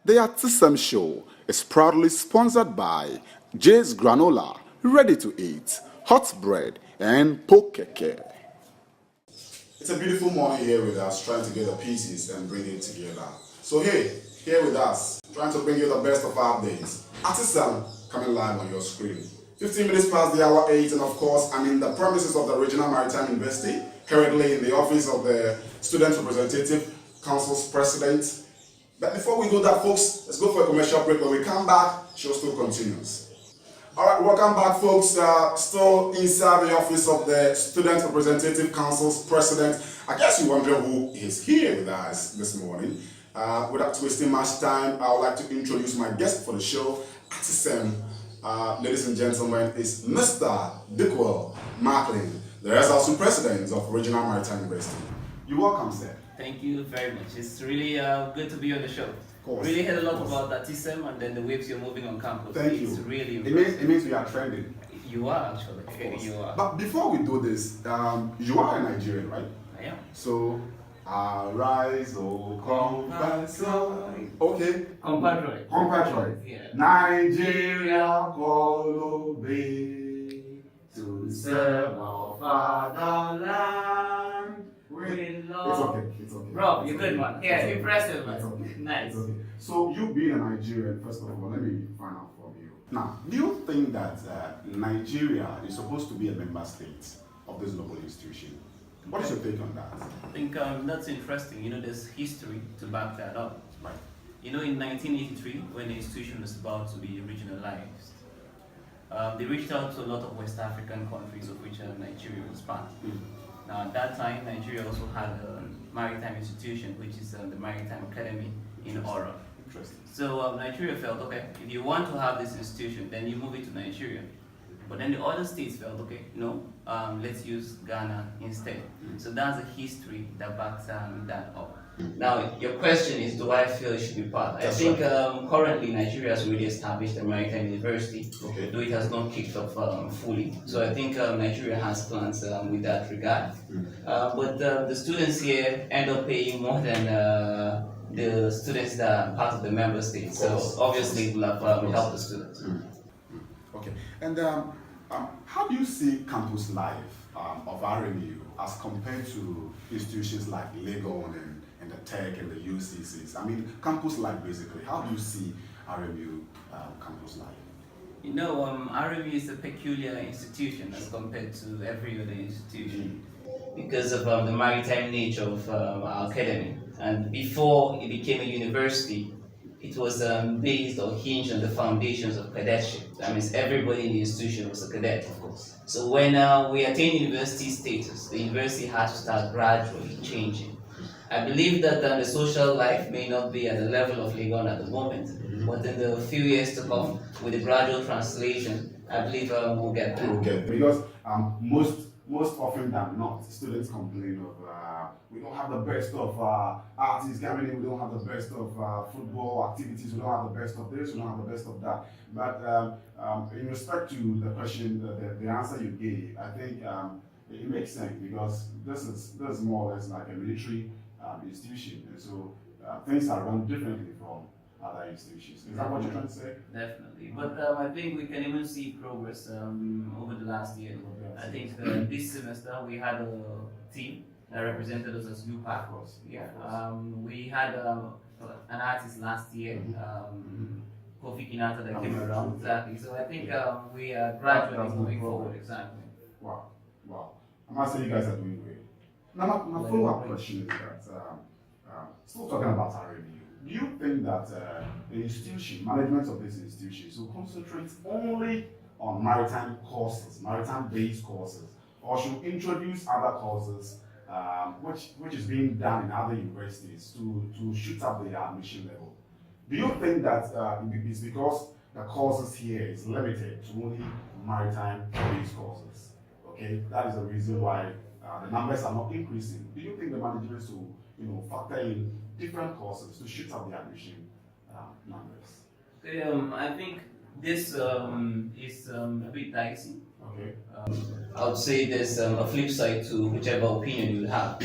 The Atisem Show is proudly sponsored by Jay's Granola, ready to eat, hot bread, and pokeke. It's a beautiful morning here with us, trying to get the pieces and bring it together. So hey, here with us, trying to bring you the best of updates. Atisem coming live on your screen. 15 minutes past the hour 8, and of course, I'm in the premises of the Regional Maritime University, currently in the office of the Student Representative Council's President. But before we do that, folks, let's go for a commercial break. When we come back, show still continues. All right, welcome back, folks. Still inside the office of the Student Representative Council's President. I guess you wonder who is here with us this morning. Without wasting much time, I would like to introduce my guest for the show. Atisem, ladies and gentlemen, is Mr. Dickwell Macklin, the Resolution President of Regional Maritime University. You're welcome, sir. Thank you very much. It's really good to be on the show. Really heard a lot about Atisem and then the waves you're moving on campus. Thank you. It's really it means we are trending. You are actually. Of course. You are. But before we do this, you are a Nigerian, right? I am. So, arise, oh compatriot. Okay. Compatriot. Yeah. Nigeria call obey To serve our fatherland. It's love. okay. It's okay. Bro, it's you're okay. good, man. Yeah, It's okay. impressive, man. It's okay. Nice. It's okay. So you being a Nigerian, first of all, let me find out from you. Now, do you think that Nigeria is supposed to be a member state of this global institution? What is your take on that? I think that's interesting. You know, there's history to back that up. Right. You know, in 1983, when the institution was about to be regionalized, they reached out to a lot of West African countries, of which Nigeria was part. Now, at that time, Nigeria also had a maritime institution, which is the Maritime Academy in Ora. Interesting. So Nigeria felt, okay, if you want to have this institution, then you move it to Nigeria. But then the other states felt, okay, no, let's use Ghana instead. So that's the history that backs that up. Now, your question is, do I feel it should be part? I think currently Nigeria has already established a maritime university, though it has not kicked off fully. So I think Nigeria has plans with that regard. But the students here end up paying more than the students that are part of the member states. So obviously it will have helped the students. Okay. And how do you see campus life of RMU as compared to institutions like Legon and the Tech and the UCCs? I mean, campus life basically. How do you see RMU campus life? You know, RMU is a peculiar institution as compared to every other institution because of the maritime nature of our academy. And before it became a university, it was based or hinged on the foundations of cadetship. That means everybody in the institution was a cadet, of course. So when we attained university status, the university had to start gradually changing. I believe that the social life may not be at the level of Legon at the moment, but in the few years to come, with the gradual translation, I believe we'll get there. Okay, because most often than not, students complain of we don't have the best of artists coming in, we don't have the best of football activities, we don't have the best of this, we don't have the best of that. But in respect to the question, the answer you gave, I think it makes sense because this is more or less like a military institution, and so things are run differently from other institutions. Is that what you're trying to say? Definitely, but I think we can even see progress over the last year. I think this semester we had a team that represented us as UPAC. Yeah, we had an artist last year, Kofi Kinata, that came around. Exactly. So I think we are gradually moving forward. Exactly. Wow. I must say you guys are doing great. Now, my follow-up question is that, still talking about RMU, do you think that the institution, management of this institution, should concentrate only on maritime courses, maritime-based courses, or should introduce other courses, which is being done in other universities to shoot up the admission level? Do you think that it's because the courses here is limited to only maritime-based courses? Okay, that is the reason why the numbers are not increasing. Do you think the management should, factor in different courses to shoot up the admission numbers? I think this is a bit dicey. Okay. I would say there's a flip side to whichever opinion you have.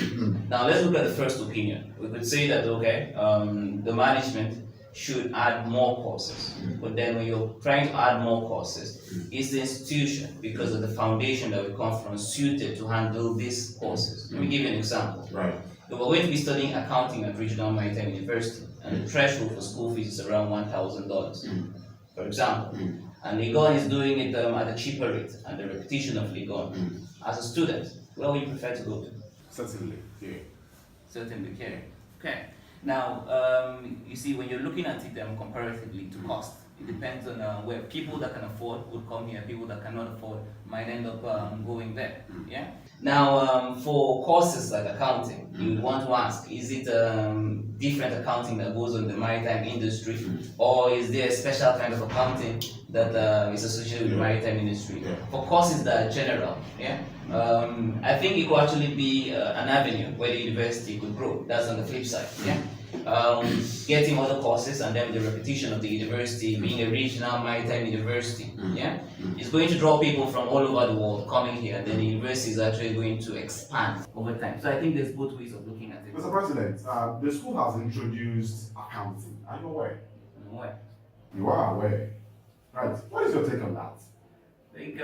Now let's look at the first opinion. We could say that the management should add more courses. But then when you're trying to add more courses, is the institution, because of the foundation that we come from, suited to handle these courses? Let me give you an example. Right. If we're going to be studying accounting at Regional Maritime University, and the threshold for school fees is around $1,000, for example, and Legon is doing it at a cheaper rate, and the repetition of Legon, as a student, where would you prefer to go to? Certainly, yeah. Certainly, okay. Now, you see, when you're looking at it comparatively to cost, it depends on where people that can afford would come here, people that cannot afford might end up going there. Yeah. Now, for courses like accounting, you would want to ask: is it different accounting that goes on the maritime industry, or is there a special kind of accounting that is associated with the maritime industry? For courses that are general, yeah. I think it could actually be an avenue where the university could grow. That's on the flip side. Yeah. Getting other courses and then the repetition of the university being a regional maritime university, yeah, is going to draw people from all over the world coming here, and then the university is actually going to expand over time. So I think there's both ways of looking at it. Mr. President, the school has introduced accounting. Are you aware? I'm aware. You are aware. Right. What is your take on that? I think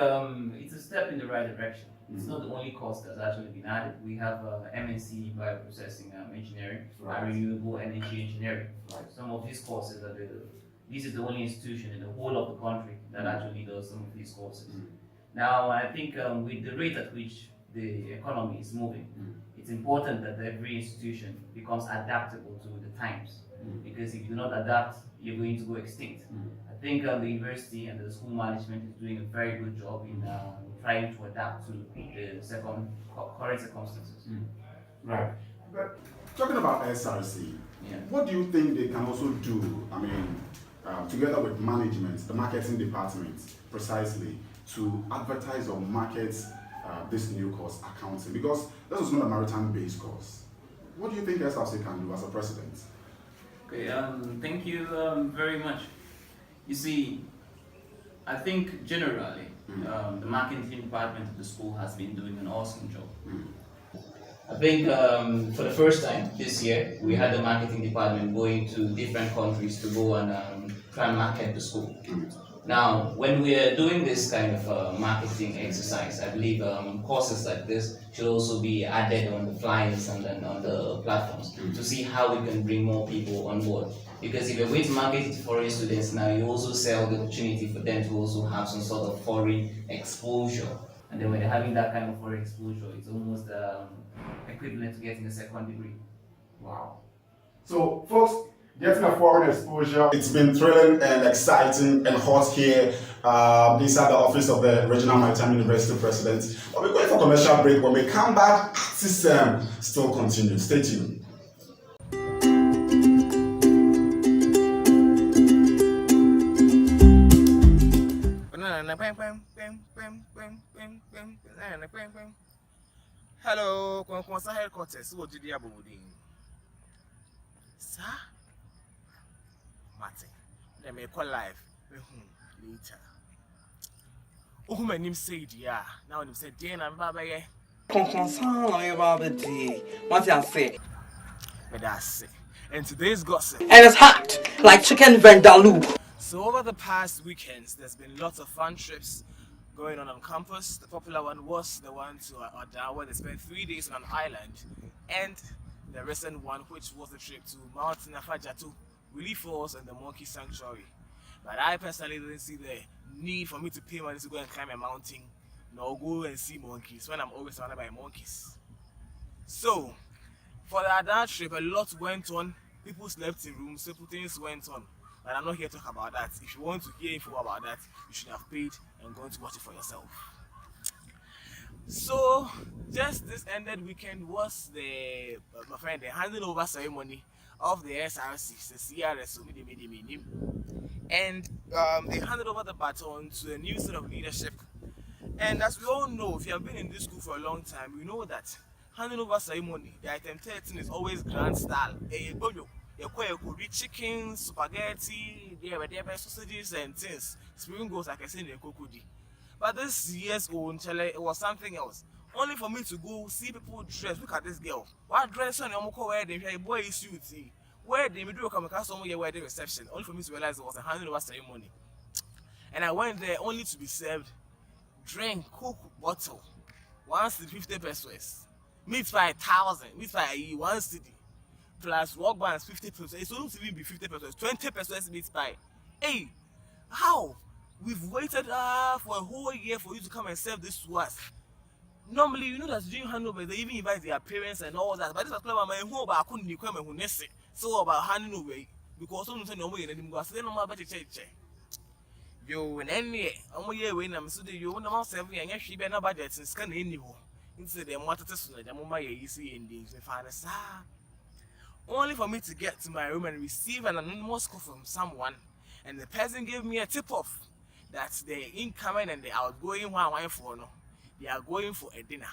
it's a step in the right direction. It's not the only course that's actually been added. We have MNC bioprocessing engineering, renewable energy engineering. Right. Some of these courses are this is the only institution in the whole of the country that actually does some of these courses. Now, I think with the rate at which the economy is moving, it's important that every institution becomes adaptable to the times. Because if you do not adapt, you're going to go extinct. I think the university and the school management is doing a very good job in trying to adapt to the current circumstances. Right. But talking about SRC, what do you think they can also do? I mean, together with management, the marketing department, precisely, to advertise or market this new course, accounting? Because this is not a maritime-based course. What do you think SRC can do as a president? Okay, thank you very much. You see, I think generally, the marketing department of the school has been doing an awesome job. I think for the first time this year, we had the marketing department going to different countries to go and try and market the school. Now, when we are doing this kind of marketing exercise, I believe courses like this should also be added on the flyers and then on the platforms to see how we can bring more people on board. Because if you're going to market it to foreign students now, you also sell the opportunity for them to also have some sort of foreign exposure. And then when they're having that kind of foreign exposure, it's almost equivalent to getting a second degree. Wow. So, folks, getting a foreign exposure. It's been thrilling and exciting and hot here inside the office of the Regional Maritime University President. But we're going for commercial break. When we come back, system still continues. Stay tuned. Hello, Kwankwasa headquarters. What did you have Sir? Martin, they may call live later. Oh, my name said, yeah. Now, him said, Dan and Baba, yeah. Concern about the day. What I say? But that's it. And today's gossip. And it's hot, like chicken vindaloo. So, over the past weekends, there's been lots of fun trips going on campus. The popular one was the one to Oda, where they spent 3 days on an island. And the recent one, which was the trip to Mount Nafajatu, Relief Falls, and the Monkey Sanctuary. But I personally didn't see the need for me to pay money to go and climb a mountain, nor go and see monkeys when I'm always surrounded by monkeys. So, for the Ada trip, a lot went on. People slept in rooms, simple things went on. But I'm not here to talk about that. If you want to hear info about that, you should have paid and gone to watch it for yourself. So, just this ended weekend was the handing over ceremony of the SRC, the CRS, and they handed over the baton to a new set of leadership. And as we all know, if you have been in this school for a long time, we know that handing over ceremony, the item 13 is always grand style. You could be chicken, spaghetti, there were sausages and things. Spring goes like I said in the cocody. But this year's own chale, it was something else. Only for me to go see people dress. Look at this girl. What dress on your wear? They boy is suit. where the middle come across somewhere where the reception, only for me to realize it was a handover ceremony. And I went there only to be served drink, cook bottle, 150 pesos, meat by 1,000, meat by 1 city, plus work bands 50 pesos. It won't even be 50 pesos, 20 pesos meat by. Hey, how? We've waited for a whole year for you to come and serve this to us. Normally, you know that during handover, they even invite their parents and all that. But this particular one, my home, but I couldn't come and who so about handing over because someone said no way, and then go say no more about check. Yo, and any, I'm here when I'm so you want to serve and actually be no budget and scan anywhere. Instead, they wanted to say, I'm my easy endings and find a only for me to get to my room and receive an anonymous call from someone, and the person gave me a tip off that the incoming and the outgoing one for no. They are going for a dinner.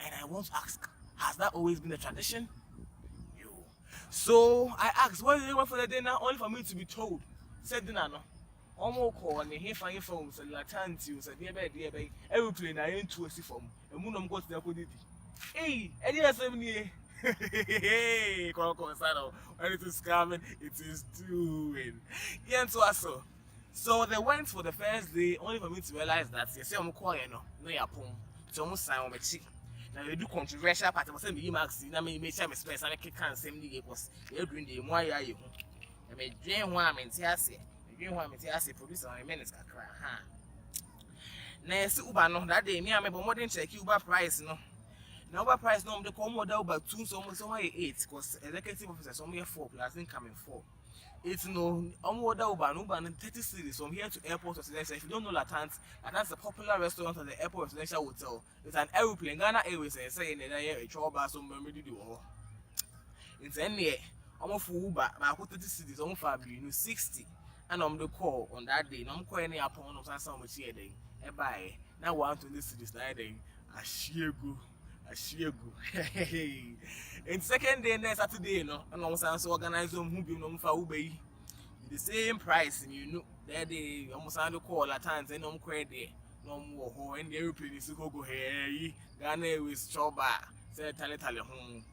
And I want to ask, has that always been a tradition? Yo. So I asked, why did they go for the dinner? Only for me to be told. Said dinner no. Almost call and he find phones and latanti said dear baby, aeroplane I ain't to a sea form. And moon go to the codity. Hey, and yes, hey, call when it is coming, it is doing. Yeah, and so they went for the first day only for me to realize that you say I'm calling no yapon. So almost sign on my cheek. Now you do controversial part of the max. Now me make some space and I can't say me because you're doing the more you. I mean, dream one and Tiasi. Dream one and Tiasi producer and minutes can cry. Now, see Uber no that day, me, I'm a more than check Uber price no. Now, Uber price no, the commode over 2, so almost 8 because executive officer, so me 4 plus incoming 4. It's no Uber and 30 cities from here to airport residential. If you don't know Latant, that's a popular restaurant at the airport residential hotel. It's an aeroplane, Ghana Airways, and say in a trouble, so maybe do all. It's any almost for Uber, but 30 cities, almost 60. And I'm the call on that day. I'm calling upon some much here day. Bye. Now, 120 cities that day. I share go. And second day, next Saturday, no, and I'm also organize them who be known for Uber. The same price, and you know, that day, almost on the call at times, and I'm quite there. No more, and the airplane is to go here. Ghana with Choba, said Tally home.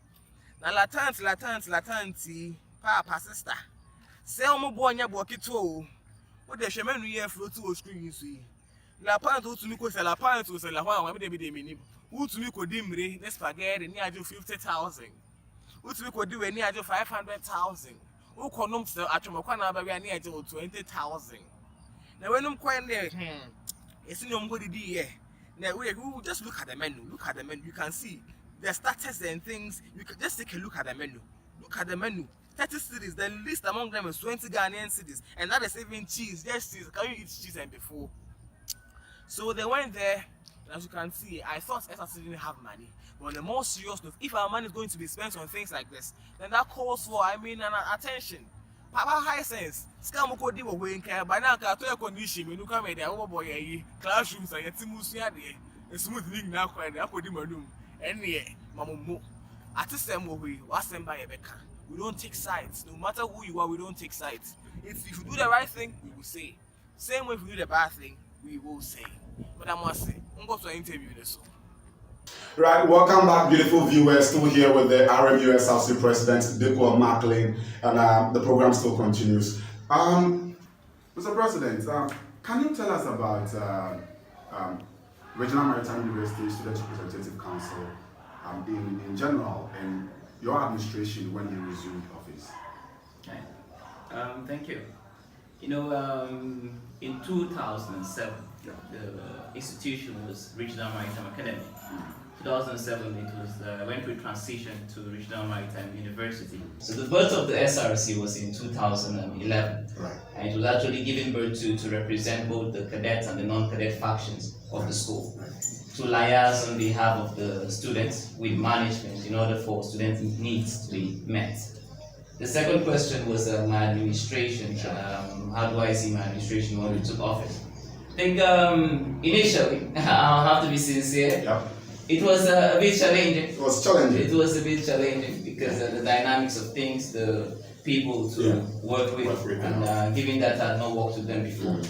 Now, Latanti, Papa, sister. Sell more boy, your walkie to. What the shaman we have flow to a screen, you see. La Panto to me, La Panto, La Juan, every day, meaning. Who to me could dimly, let's forget, and near 50,000. Who to me could do any idea 500,000. Who can know the Atomokana by near 20,000. Now, when I'm quite there, it's in your body, dear. Now, we just look at the menu. You can see the status and things. You can just take a look at the menu. 30 cities, the least among them is 20 Ghanaian cities, and that is even cheese. Yes, cheese. Can you eat cheese and before? So they went there. As you can see, I thought SRC didn't have money. But on the more serious note, if our money is going to be spent on things like this, then that calls for, an attention. Papa high sense. Scam ko di wo we nka ba na ka to air condition me nuka me dey wo boy yi classrooms and yetimu sua de smooth link na kwa dey akodi manum ene mamumu atisem wo we wasem ba ye beka. We don't take sides. No matter who you are, we don't take sides. If you do the right thing, we will say. Same way if you do the bad thing, we will say. But I must say, I'm going to interview this. Right, welcome back, beautiful viewers. Still here with the Rmu-Src President, Dikwa Macklin, and the program still continues. Mr. President, can you tell us about Regional Maritime University Student Representative Council in general and your administration when you resumed office? Okay. Thank you. You know, in 2007, the institution was Regional Maritime Academy. 2007, it was went through a transition to Regional Maritime University. So the birth of the SRC was in 2011, right. And it was actually given birth to represent both the cadet and the non-cadet factions of the school, right, to liaise on behalf of the students with management in order for student needs to be met. The second question was my administration. How do I see my administration when we took office? I think initially, I'll have to be sincere, yeah, it was a bit challenging. It was challenging. It was a bit challenging because of the dynamics of things, the people to work with, and given that I had not worked with them before.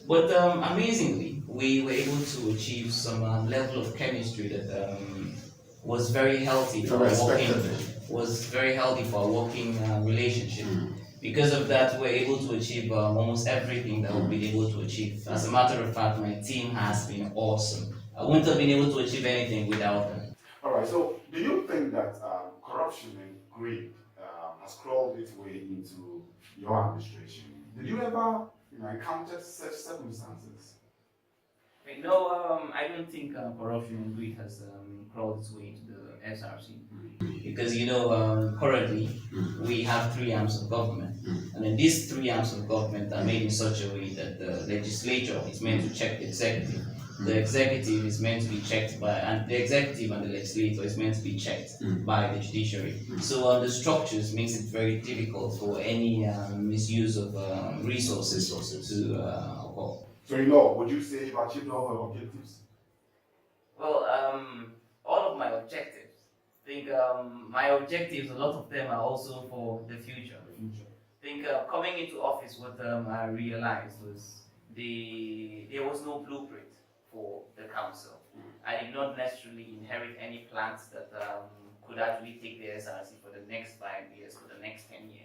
But amazingly, we were able to achieve some level of chemistry that was very healthy for Very a working respected. was very healthy for a working relationship. Because of that, we're able to achieve almost everything that we've been able to achieve. As a matter of fact, my team has been awesome. I wouldn't have been able to achieve anything without them. All right. So, do you think that corruption and greed has crawled its way into your administration? Did you ever, encounter such circumstances? No, I don't think corruption and greed has crawled its way into the SRC. Because currently we have three arms of government, and then these three arms of government are made in such a way that the legislature is meant to check the executive. The executive is meant to be checked by, and the executive and the legislature is meant to be checked by the judiciary. So the structures makes it very difficult for any misuse of resources to occur. So, would you say you've achieved all your objectives? Well, all of my objectives. I think my objectives, a lot of them are also for the future. I think coming into office, what I realized was there was no blueprint for the council. I did not necessarily inherit any plans that could actually take the SRC for the next 5 years, for the next 10 years.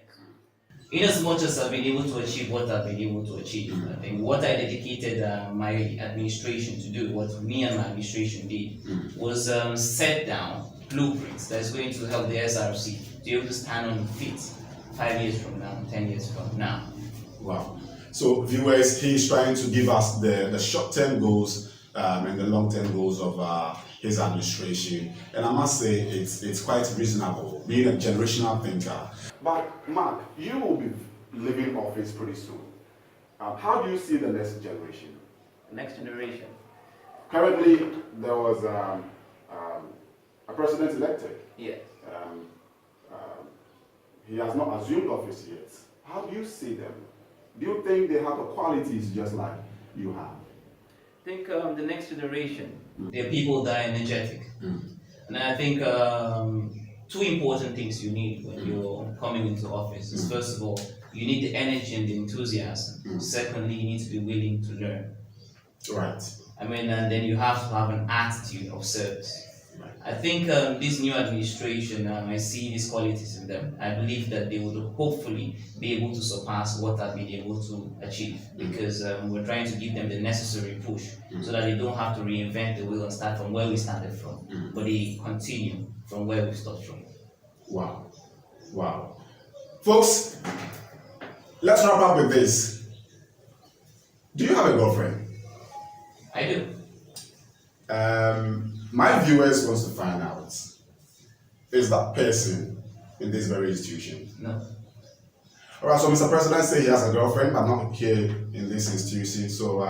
In as much as I've been able to achieve what I've been able to achieve, I think what I dedicated my administration to do, what me and my administration did, was set down blueprints that's going to help the SRC to be able to stand on feet 5 years from now, 10 years from now. Wow. So, viewers, he's trying to give us the short-term goals and the long-term goals of his administration. And I must say, it's quite reasonable, being a generational thinker. But, Mark, you will be leaving office pretty soon. How do you see the next generation? The next generation. Currently, there was a president elected. Yes. He has not assumed office yet. How do you see them? Do you think they have the qualities just like you have? I think the next generation, they're people that are energetic. And I think two important things you need when you're coming into office is, first of all, you need the energy and the enthusiasm. Secondly, you need to be willing to learn. Right. And then you have to have an attitude of service. I think this new administration, I see these qualities in them. I believe that they would hopefully be able to surpass what I've been able to achieve, because we're trying to give them the necessary push so that they don't have to reinvent the wheel and start from where we started from, but they continue from where we stopped from. Wow. Wow. Folks, let's wrap up with this. Do you have a girlfriend? I do. My viewers wants to find out, is that person in this very institution? No. All right, so Mr. President said he has a girlfriend, but not here in this institution. So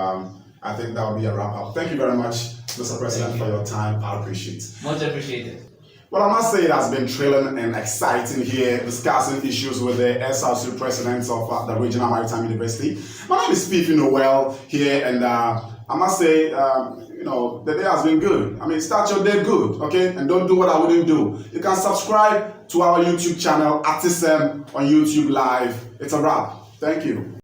I think that will be a wrap up. Thank you very much, Mr. President, for your time. I appreciate it. Much appreciated. Well, I must say it has been thrilling and exciting here, discussing issues with the SRC president of the Regional Maritime University. My name is Steve Noel here, and I must say, the day has been good. I mean, start your day good, okay? And don't do what I wouldn't do. You can subscribe to our YouTube channel, Artism on YouTube Live. It's a wrap. Thank you.